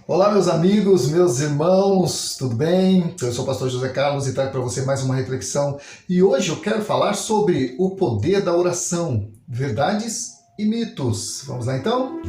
Olá, meus amigos, meus irmãos, tudo bem? Eu sou o pastor José Carlos e trago para você mais uma reflexão. E hoje eu quero falar sobre o poder da oração, verdades e mitos. Vamos lá então?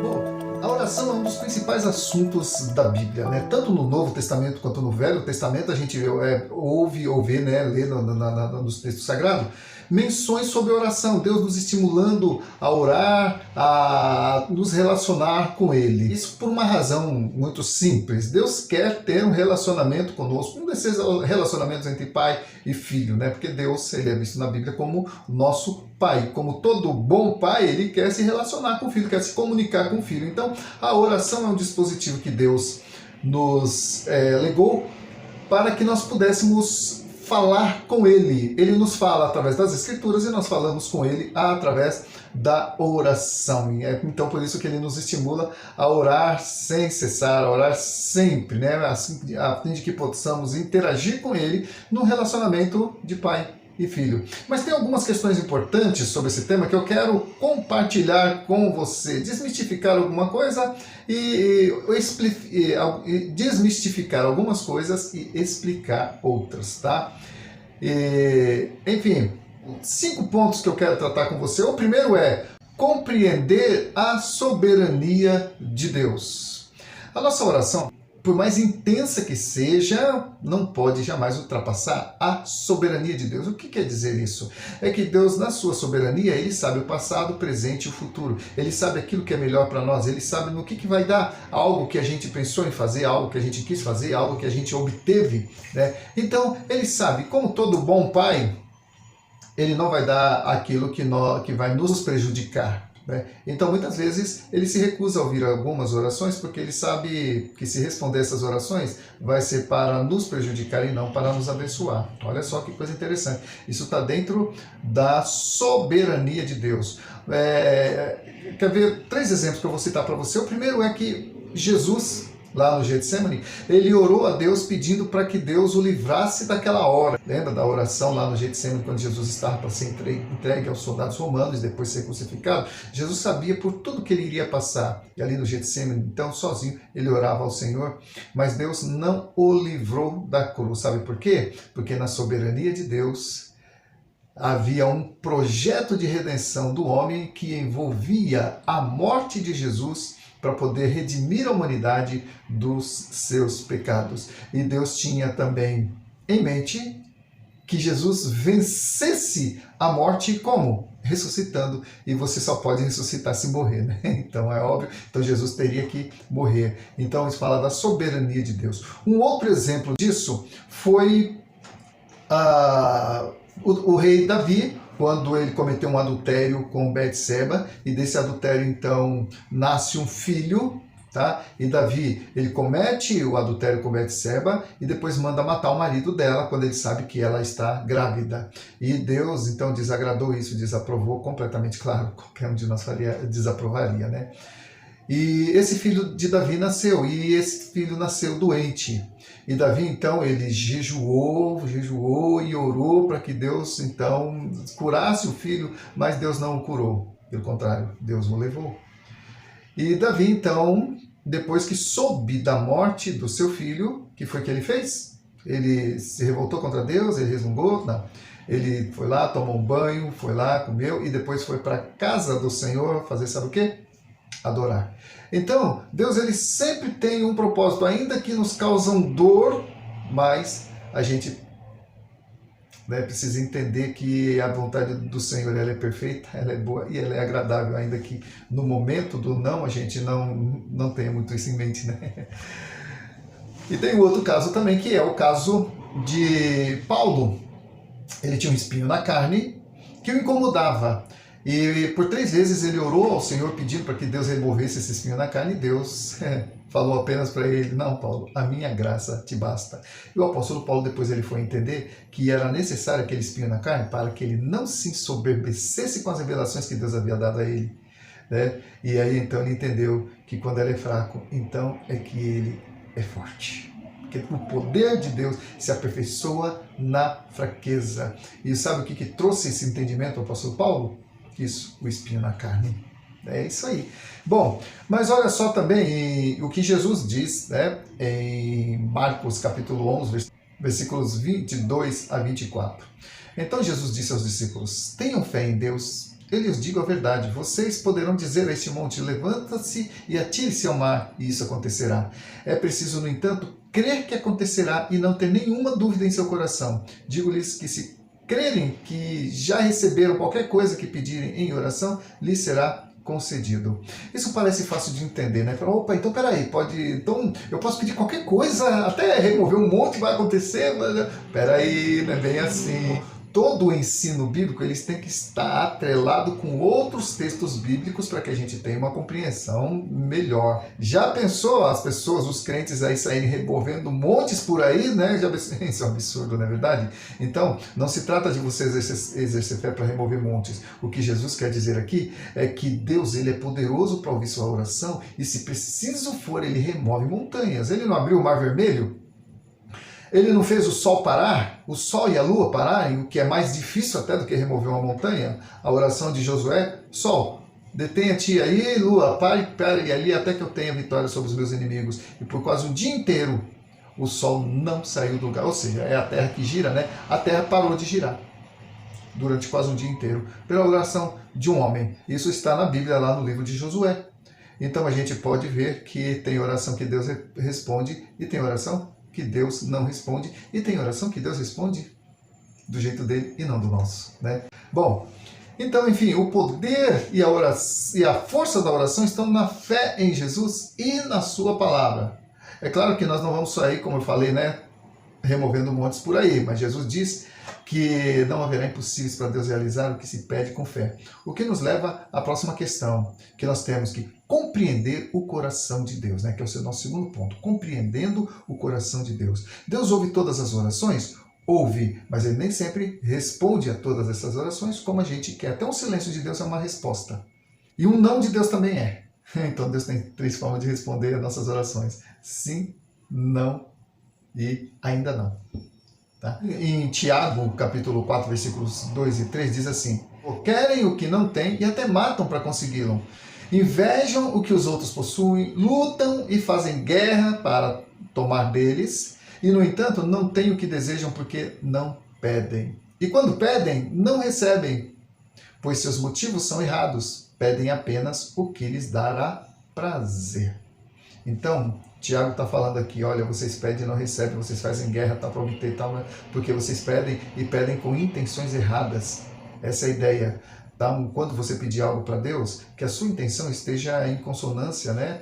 Bom, a oração é um dos principais assuntos da Bíblia, né? Tanto no Novo Testamento quanto no Velho Testamento a gente ouve ou vê, né? Lê nos textos sagrados menções sobre oração, Deus nos estimulando a orar, a nos relacionar com Ele. Isso por uma razão muito simples. Deus quer ter um relacionamento conosco, um desses relacionamentos entre pai e filho, né? Porque Deus, ele é visto na Bíblia como nosso pai. Como todo bom pai, ele quer se relacionar com o filho, quer se comunicar com o filho. Então, a oração é um dispositivo que Deus nos legou para que nós pudéssemos falar com Ele. Ele nos fala através das Escrituras e nós falamos com Ele através da oração. E é então por isso que Ele nos estimula a orar sem cessar, a orar sempre, né? Assim, a fim de que possamos interagir com Ele num relacionamento de pai e filho. Mas tem algumas questões importantes sobre esse tema que eu quero compartilhar com você, desmistificar alguma coisa e desmistificar algumas coisas e explicar outras, tá? Enfim, 5 pontos que eu quero tratar com você. O primeiro é compreender a soberania de Deus. A nossa oração, por mais intensa que seja, não pode jamais ultrapassar a soberania de Deus. O que quer dizer isso? É que Deus, na sua soberania, Ele sabe o passado, o presente e o futuro. Ele sabe aquilo que é melhor para nós. Ele sabe no que vai dar algo que a gente pensou em fazer, algo que a gente quis fazer, algo que a gente obteve, né? Então, Ele sabe, como todo bom pai, Ele não vai dar aquilo que vai nos prejudicar. Então, muitas vezes, ele se recusa a ouvir algumas orações porque ele sabe que se responder essas orações vai ser para nos prejudicar e não para nos abençoar. Olha só que coisa interessante. Isso está dentro da soberania de Deus. Quer ver 3 exemplos que eu vou citar para você. O primeiro é que Jesus, lá no Getsemane, ele orou a Deus pedindo para que Deus o livrasse daquela hora. Lembra da oração lá no Getsemane, quando Jesus estava para ser entregue aos soldados romanos e depois ser crucificado? Jesus sabia por tudo que ele iria passar. E ali no Getsemane, então, sozinho, ele orava ao Senhor. Mas Deus não o livrou da cruz. Sabe por quê? Porque na soberania de Deus havia um projeto de redenção do homem que envolvia a morte de Jesus para poder redimir a humanidade dos seus pecados. E Deus tinha também em mente que Jesus vencesse a morte como? Ressuscitando. E você só pode ressuscitar se morrer, né? Então é óbvio. Então Jesus teria que morrer. Então isso fala da soberania de Deus. Um outro exemplo disso foi o rei Davi, quando ele cometeu um adultério com Betseba, e desse adultério então nasce um filho, tá? E Davi, ele comete o adultério com Betseba e depois manda matar o marido dela quando ele sabe que ela está grávida. E Deus então desagradou isso, desaprovou completamente, claro, qualquer um de nós desaprovaria, né? E esse filho de Davi nasceu, e esse filho nasceu doente. E Davi, então, ele jejuou e orou para que Deus, então, curasse o filho, mas Deus não o curou. Pelo contrário, Deus o levou. E Davi, então, depois que soube da morte do seu filho, o que foi que ele fez? Ele se revoltou contra Deus, ele resmungou? Não. Ele foi lá, tomou um banho, foi lá, comeu, e depois foi para a casa do Senhor fazer sabe o quê? Adorar. Então, Deus, ele sempre tem um propósito, ainda que nos causam dor, mas a gente precisa entender que a vontade do Senhor, ela é perfeita, ela é boa e ela é agradável, ainda que no momento do não a gente não tenha muito isso em mente, né? E tem outro caso também, que é o caso de Paulo. Ele tinha um espinho na carne que o incomodava. E por 3 vezes ele orou ao Senhor pedindo para que Deus removesse esse espinho na carne, e Deus falou apenas para ele: não, Paulo, a minha graça te basta. E o apóstolo Paulo depois ele foi entender que era necessário aquele espinho na carne para que ele não se ensoberbecesse com as revelações que Deus havia dado a ele, né? E aí então ele entendeu que quando ele é fraco, então é que ele é forte. Porque o poder de Deus se aperfeiçoa na fraqueza. E sabe o que trouxe esse entendimento ao apóstolo Paulo? Isso, o espinho na carne. É isso aí. Bom, mas olha só também o que Jesus diz, né, em Marcos capítulo 11, versículos 22 a 24. Então Jesus disse aos discípulos: tenham fé em Deus. Eu lhes digo a verdade, vocês poderão dizer a este monte: levanta-se e atire-se ao mar, e isso acontecerá. É preciso, no entanto, crer que acontecerá e não ter nenhuma dúvida em seu coração. Digo-lhes que se crerem que já receberam qualquer coisa que pedirem em oração, lhes será concedido. Isso parece fácil de entender, né? Opa, então peraí, então eu posso pedir qualquer coisa, até remover um monte vai acontecer, mas peraí, não é bem assim. Todo o ensino bíblico eles tem que estar atrelado com outros textos bíblicos para que a gente tenha uma compreensão melhor. Já pensou as pessoas, os crentes aí saírem removendo montes por aí, né? Isso é um absurdo, não é verdade? Então, não se trata de você exercer fé para remover montes. O que Jesus quer dizer aqui é que Deus ele é poderoso para ouvir sua oração e, se preciso for, ele remove montanhas. Ele não abriu o Mar Vermelho? Ele não fez o sol parar, o sol e a lua pararem, o que é mais difícil até do que remover uma montanha? A oração de Josué: sol, detenha-te aí, lua, pare ali até que eu tenha vitória sobre os meus inimigos. E por quase um dia inteiro, o sol não saiu do lugar. Ou seja, é a terra que gira, né? A terra parou de girar durante quase um dia inteiro, pela oração de um homem. Isso está na Bíblia, lá no livro de Josué. Então a gente pode ver que tem oração que Deus responde e tem oração que Deus não responde, e tem oração que Deus responde do jeito dele e não do nosso, né? Bom, então, enfim, o poder e a força da oração estão na fé em Jesus e na sua palavra. É claro que nós não vamos sair, como eu falei, né, removendo montes por aí, mas Jesus diz que não haverá impossíveis para Deus realizar o que se pede com fé. O que nos leva à próxima questão, que nós temos que compreender o coração de Deus, né? Que é o nosso segundo ponto, compreendendo o coração de Deus. Deus ouve todas as orações? Ouve, mas ele nem sempre responde a todas essas orações como a gente quer. Até um silêncio de Deus é uma resposta. E um não de Deus também é. Então Deus tem 3 formas de responder às nossas orações: sim, não e ainda não. Tá? Em Tiago, capítulo 4, versículos 2 e 3, diz assim: querem o que não têm e até matam para consegui-lo. Invejam o que os outros possuem, lutam e fazem guerra para tomar deles, e no entanto não têm o que desejam porque não pedem. E quando pedem, não recebem, pois seus motivos são errados, pedem apenas o que lhes dará prazer. Então, Tiago está falando aqui: olha, vocês pedem e não recebem, vocês fazem guerra para obter e tal, porque vocês pedem e pedem com intenções erradas. Essa é a ideia. Então, quando você pedir algo para Deus, que a sua intenção esteja em consonância, né,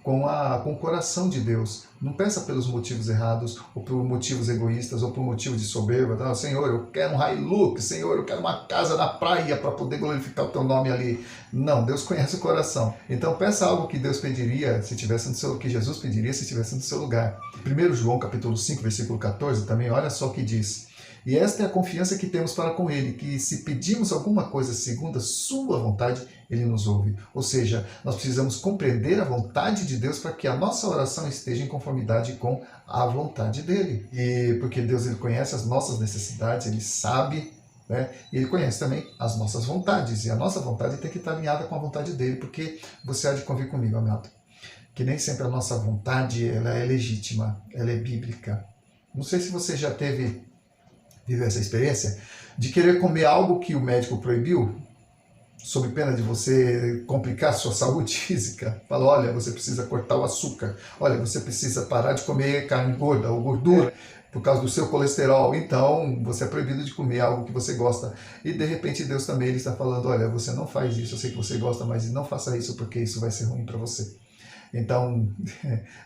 com o coração de Deus. Não peça pelos motivos errados, ou por motivos egoístas, ou por motivo de soberba. Não, Senhor, eu quero um Hilux, Senhor, eu quero uma casa na praia para poder glorificar o teu nome ali. Não, Deus conhece o coração. Então peça algo que Deus pediria, se tivesse no seu, que Jesus pediria se estivesse no seu lugar. 1 João capítulo 5, versículo 14, também olha só o que diz: e esta é a confiança que temos para com Ele, que se pedimos alguma coisa segundo a sua vontade, Ele nos ouve. Ou seja, nós precisamos compreender a vontade de Deus para que a nossa oração esteja em conformidade com a vontade dEle. E porque Deus ele conhece as nossas necessidades, Ele sabe, né? E Ele conhece também as nossas vontades. E a nossa vontade tem que estar alinhada com a vontade dEle, porque você há de convir comigo, amado, que nem sempre a nossa vontade ela é legítima, ela é bíblica. Não sei se você já viver essa experiência de querer comer algo que o médico proibiu, sob pena de você complicar sua saúde física. Fala: olha, você precisa cortar o açúcar, olha, você precisa parar de comer carne gorda ou gordura por causa do seu colesterol. Então você é proibido de comer algo que você gosta. E de repente Deus também ele está falando: olha, você não faz isso, eu sei que você gosta, mas não faça isso porque isso vai ser ruim para você. Então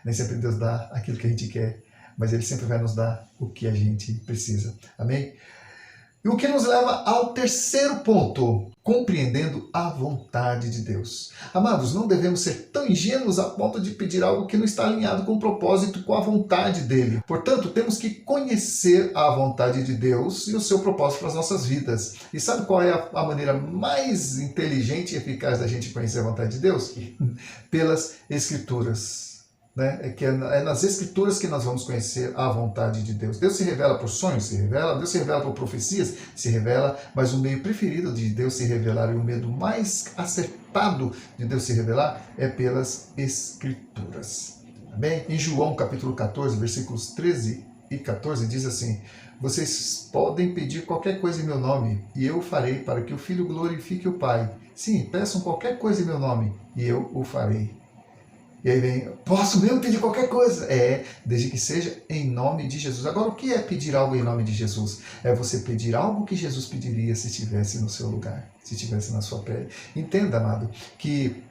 nem sempre Deus dá aquilo que a gente quer, mas Ele sempre vai nos dar o que a gente precisa. Amém? E o que nos leva ao terceiro ponto: compreendendo a vontade de Deus. Amados, não devemos ser tão ingênuos a ponto de pedir algo que não está alinhado com o propósito, com a vontade dEle. Portanto, temos que conhecer a vontade de Deus e o seu propósito para as nossas vidas. E sabe qual é a maneira mais inteligente e eficaz da gente conhecer a vontade de Deus? Pelas Escrituras. né? É nas Escrituras que nós vamos conhecer a vontade de Deus. Deus se revela por sonhos, se revela. Deus se revela por profecias, se revela. Mas o meio preferido de Deus se revelar e o meio mais acertado de Deus se revelar é pelas Escrituras. Amém? Em João capítulo 14, versículos 13 e 14 diz assim: vocês podem pedir qualquer coisa em meu nome e eu o farei, para que o Filho glorifique o Pai. Sim, peçam qualquer coisa em meu nome e eu o farei. E aí vem, posso mesmo pedir qualquer coisa? Desde que seja em nome de Jesus. Agora, o que é pedir algo em nome de Jesus? É você pedir algo que Jesus pediria se estivesse no seu lugar, se estivesse na sua pele. Entenda, amado, que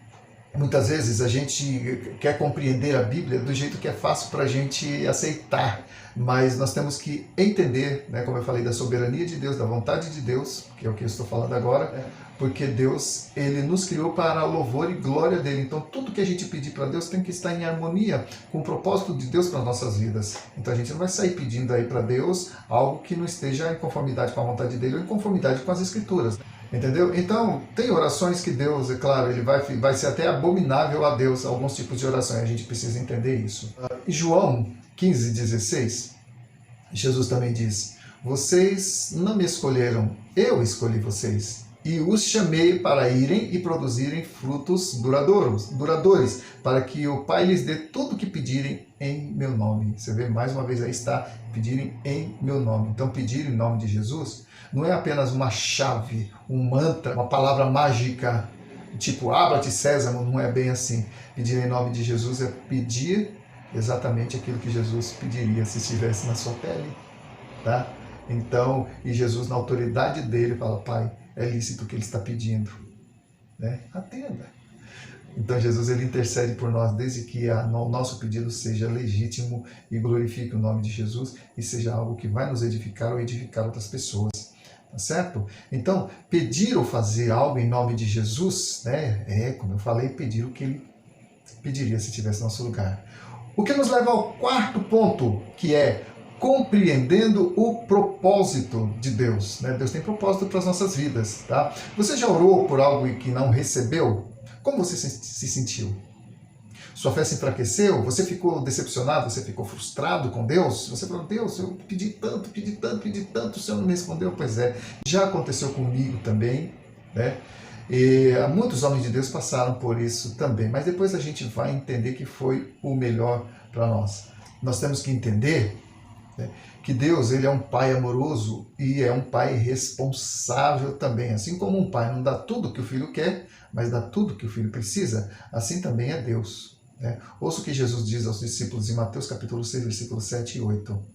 muitas vezes a gente quer compreender a Bíblia do jeito que é fácil para a gente aceitar, mas nós temos que entender, né, como eu falei, da soberania de Deus, da vontade de Deus, que é o que eu estou falando agora, porque Deus, ele nos criou para louvor e glória dele. Então tudo que a gente pedir para Deus tem que estar em harmonia com o propósito de Deus para as nossas vidas. Então a gente não vai sair pedindo aí para Deus algo que não esteja em conformidade com a vontade dele ou em conformidade com as Escrituras. Entendeu? Então, tem orações que Deus, é claro, ele vai ser até abominável a Deus, alguns tipos de orações, a gente precisa entender isso. Em João 15,16, Jesus também diz: vocês não me escolheram, eu escolhi vocês, e os chamei para irem e produzirem frutos duradouros, para que o Pai lhes dê tudo o que pedirem em meu nome. Você vê, mais uma vez aí está, pedirem em meu nome. Então, pedir em nome de Jesus não é apenas uma chave, um mantra, uma palavra mágica, tipo, abra-te sésamo, não é bem assim. Pedir em nome de Jesus é pedir exatamente aquilo que Jesus pediria se estivesse na sua pele, tá? Então, e Jesus, na autoridade dele, fala: Pai, é lícito o que ele está pedindo, né? Atenda. Então Jesus, ele intercede por nós desde que o nosso pedido seja legítimo e glorifique o nome de Jesus e seja algo que vai nos edificar ou edificar outras pessoas, tá certo? Então, pedir ou fazer algo em nome de Jesus, né, como eu falei, pedir o que ele pediria se estivesse no nosso lugar. O que nos leva ao quarto ponto, que é compreendendo o propósito de Deus, né? Deus tem propósito para as nossas vidas, tá? Você já orou por algo que não recebeu? Como você se sentiu? Sua fé se enfraqueceu? Você ficou decepcionado? Você ficou frustrado com Deus? Você falou: Deus, eu pedi tanto, o Senhor não me respondeu? Pois é, já aconteceu comigo também, né? E muitos homens de Deus passaram por isso também, mas depois a gente vai entender que foi o melhor para nós. Nós temos que entender, né, que Deus, ele é um pai amoroso e é um pai responsável também. Assim como um pai não dá tudo que o filho quer, mas dá tudo que o filho precisa, assim também é Deus, né? Ouça o que Jesus diz aos discípulos em Mateus capítulo 6, versículos 7 e 8.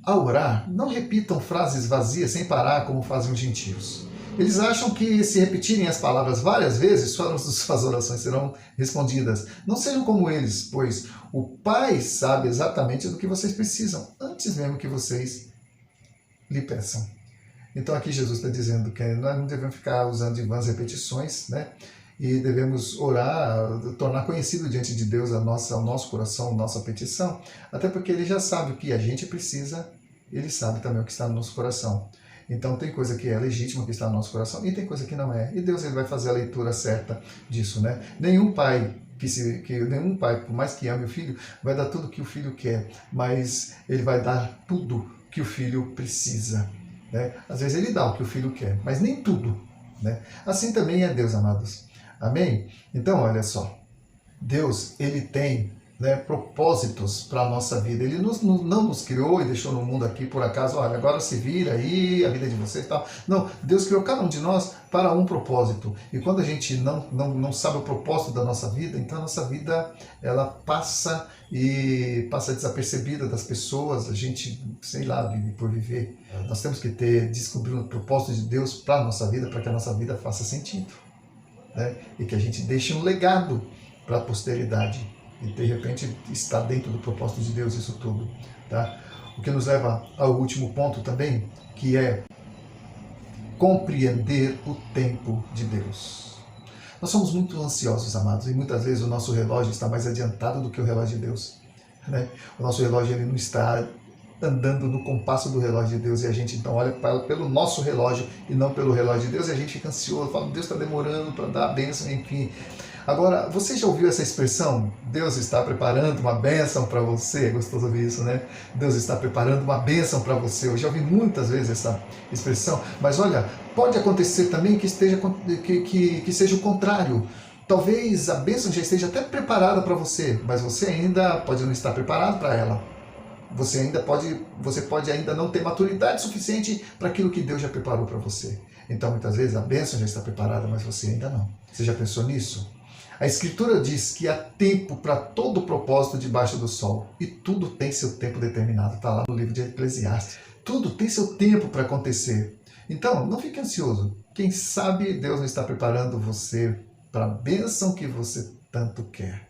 Ao orar, não repitam frases vazias sem parar como fazem os gentios. Eles acham que se repetirem as palavras várias vezes, suas orações serão respondidas. Não sejam como eles, pois o Pai sabe exatamente do que vocês precisam, antes mesmo que vocês lhe peçam. Então aqui Jesus está dizendo que nós não devemos ficar usando de vãs repetições, né? E devemos orar, tornar conhecido diante de Deus o nosso coração, a nossa petição, até porque Ele já sabe o que a gente precisa, Ele sabe também o que está no nosso coração. Então tem coisa que é legítima que está no nosso coração e tem coisa que não é. E Deus, ele vai fazer a leitura certa disso, né? Nenhum pai, por mais que ame o filho, vai dar tudo que o filho quer, mas ele vai dar tudo que o filho precisa, né? Às vezes ele dá o que o filho quer, mas nem tudo, né? Assim também é Deus, amados. Amém? Então, olha só. Deus, ele tem, né, propósitos para a nossa vida. Ele não nos criou e deixou no mundo aqui por acaso: olha, agora se vira aí, a vida de vocês e tal. Não, Deus criou cada um de nós para um propósito. E quando a gente não sabe o propósito da nossa vida, então a nossa vida, ela passa desapercebida das pessoas. A gente, sei lá, vive por viver. Nós temos que descobrir o propósito de Deus para a nossa vida, para que a nossa vida faça sentido, né? E que a gente deixe um legado para a posteridade. E de repente está dentro do propósito de Deus isso tudo, tá? O que nos leva ao último ponto também, que é compreender o tempo de Deus. Nós somos muito ansiosos, amados, e muitas vezes o nosso relógio está mais adiantado do que o relógio de Deus, né? O nosso relógio, ele não está andando no compasso do relógio de Deus, e a gente então olha pelo nosso relógio e não pelo relógio de Deus, e a gente fica ansioso, fala: Deus está demorando para dar a bênção, enfim. Agora, você já ouviu essa expressão? Deus está preparando uma bênção para você. É gostoso ouvir isso, né? Deus está preparando uma bênção para você. Eu já ouvi muitas vezes essa expressão, mas olha, pode acontecer também que seja o contrário. Talvez a bênção já esteja até preparada para você, mas você ainda pode não estar preparado para ela. Você pode ainda não ter maturidade suficiente para aquilo que Deus já preparou para você. Então, muitas vezes, a bênção já está preparada, mas você ainda não. Você já pensou nisso? A Escritura diz que há tempo para todo propósito debaixo do sol. E tudo tem seu tempo determinado. Está lá no livro de Eclesiastes. Tudo tem seu tempo para acontecer. Então, não fique ansioso. Quem sabe Deus não está preparando você para a bênção que você tanto quer.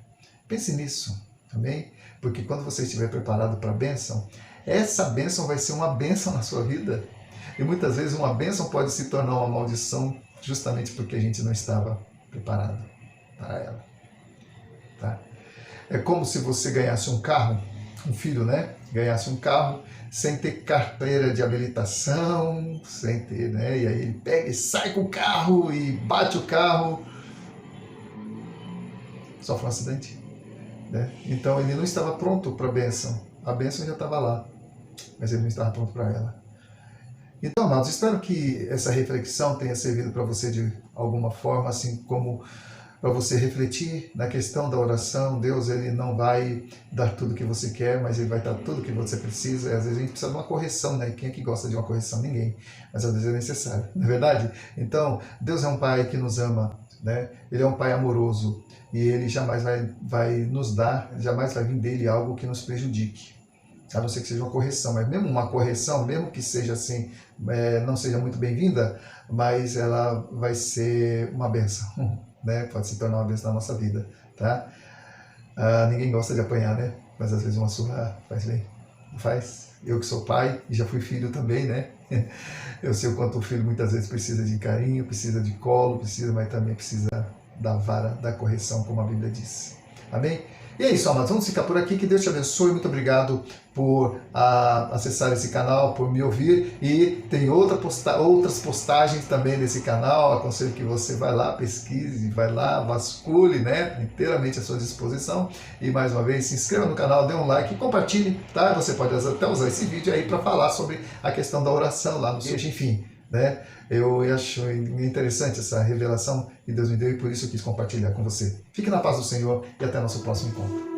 Pense nisso, amém? Porque quando você estiver preparado para a bênção, essa bênção vai ser uma bênção na sua vida. E muitas vezes uma bênção pode se tornar uma maldição justamente porque a gente não estava preparado para ela. Tá? É como se você ganhasse um carro, um filho, né? Ganhasse um carro sem ter carteira de habilitação, sem ter, né? E aí ele pega e sai com o carro e bate o carro. Sofre um acidente. Né? Então ele não estava pronto para a bênção. A bênção já estava lá, mas ele não estava pronto para ela. Então, amados, espero que essa reflexão tenha servido para você de alguma forma, assim como para você refletir na questão da oração. Deus, ele não vai dar tudo que você quer, mas ele vai dar tudo que você precisa. E às vezes a gente precisa de uma correção, né? Quem é que gosta de uma correção? Ninguém. Mas às vezes é necessário, não é verdade? Então, Deus é um Pai que nos ama, né? Ele é um Pai amoroso e ele jamais vai nos dar, jamais vai vir dele algo que nos prejudique. A não ser que seja uma correção, mas mesmo uma correção, mesmo que seja assim, não seja muito bem-vinda, mas ela vai ser uma bênção, né? Pode se tornar uma bênção na nossa vida, tá? Ninguém gosta de apanhar, né? Mas às vezes uma surra faz bem, não faz? Eu que sou pai e já fui filho também, né? Eu sei o quanto o filho muitas vezes precisa de carinho, precisa de colo, mas também precisa da vara da correção, como a Bíblia diz. Amém? E é isso, amados. Vamos ficar por aqui. Que Deus te abençoe. Muito obrigado por acessar esse canal, por me ouvir. E tem outras postagens também nesse canal. Aconselho que você vai lá, pesquise, vai lá, vasculhe, né? Inteiramente à sua disposição. E mais uma vez, se inscreva no canal, dê um like e compartilhe, tá? Você pode até usar esse vídeo aí para falar sobre a questão da oração lá no seu, enfim. Né? Eu acho interessante essa revelação que Deus me deu e por isso eu quis compartilhar com você. Fique na paz do Senhor e até nosso próximo encontro.